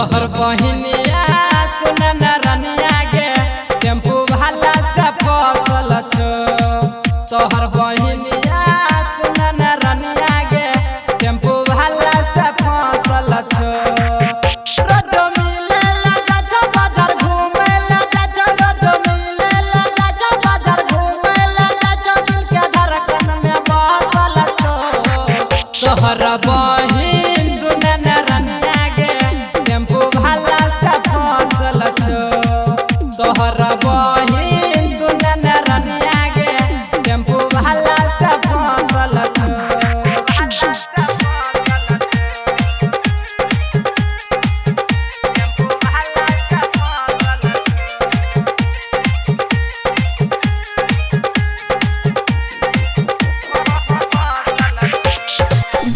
तोहर बहिनिया सुन न रनिया गे टेम्पू भाला से फसल छो। तोहर बहिनिया सुन न रनिया गे टेम्पू भाला से फसल छो। रोजो मिले लगा जा बाजार घूमे लगा जा, रोजो मिले लगा जा बाजार घूमे लगा जा, दिल के धड़कन में बसल छो। तोहर बहिन सुन न रनिया गे टेम्पू भाला से फसल छो। तोहर बहिन सुन न रनिया गे टेम्पू भाला से फसल छो।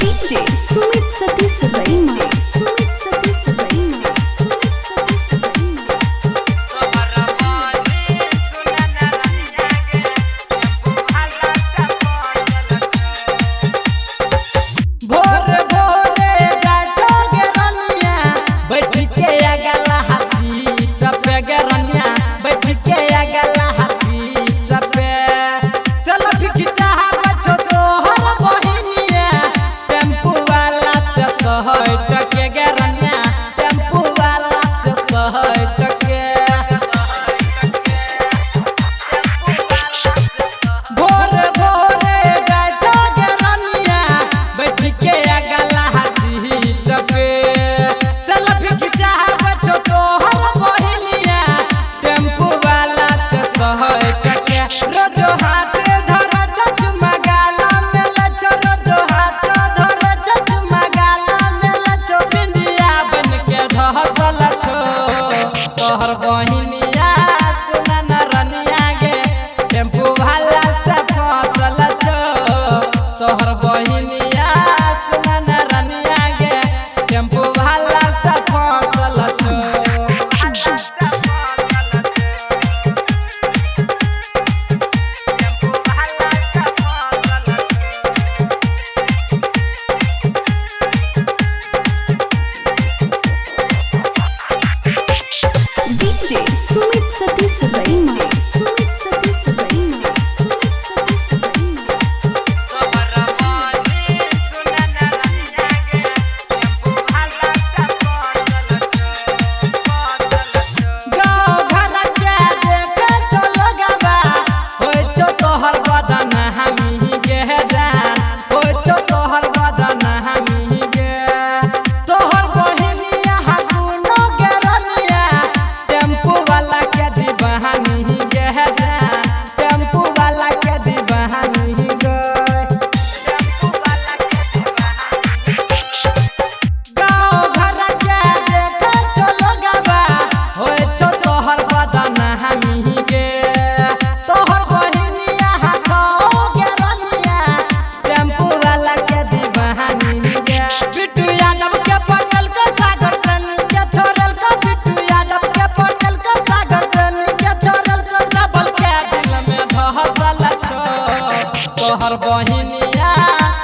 DJ Sumit Satish Raina, Sumit Satish Raina, Sumit Satish Raina। भोर भोरे जाजो गे रनिया बैठ के अगला हसी टपे गे रनिया बैठ के अगला हसी टपे। चल खिचा बचो तोहर बहिनिया टेम्पू वाला से सहट के गे रनिया टेम्पू वाला से सहट के। भोर भोरे जाजो गे रनिया बैठ के अगला हसी टपे। चल खिचा बचो तोहर बहिनिया टेम्पू वाला से सहट के। रोजो हाथ धर चचमा गाला में लचो, रोजो हाथ धर चचमा गाला में लचो, बिंदिया बन के धसल छो। तोहर बहिनिया सुन न रनिया गे टेम्पू भाला से फसल छो। तोहर बहिनिया सुन न रनिया गे टेम्पू भाला से फसल छो। DJ Sumit Satish Raina, Sumit Satish Raina, Sumit Satish Raina। गाँव घर के देखे चलो गबा होय छो तोहर बदन हमी गे जान, होय छो तोहर बदन हमी गे। तोहर बहिनिया हसुनो गे रनिया टेम्पू वाला के दीवानी गे जान, टेम्पू वाला के दीवानी गे। गाँव घर के देखे चलो गबा होय छो तोहर बदन हमी गे। तोहर बहिनिया हाथो गे रनिया टेम्पू वाला के दीवानी गे। बिट्टू यादव के पटल के सागर सनी के छोड़ल के, बिट्टू यादव के पटल के सागर सनी के छोड़ल के, सबल के दिल में धसल छो। तोहर बहिनिया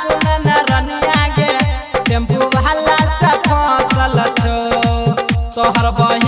सुन न रनिया गे टेम्पू भाला से फसल छो। तोहर बहिनिया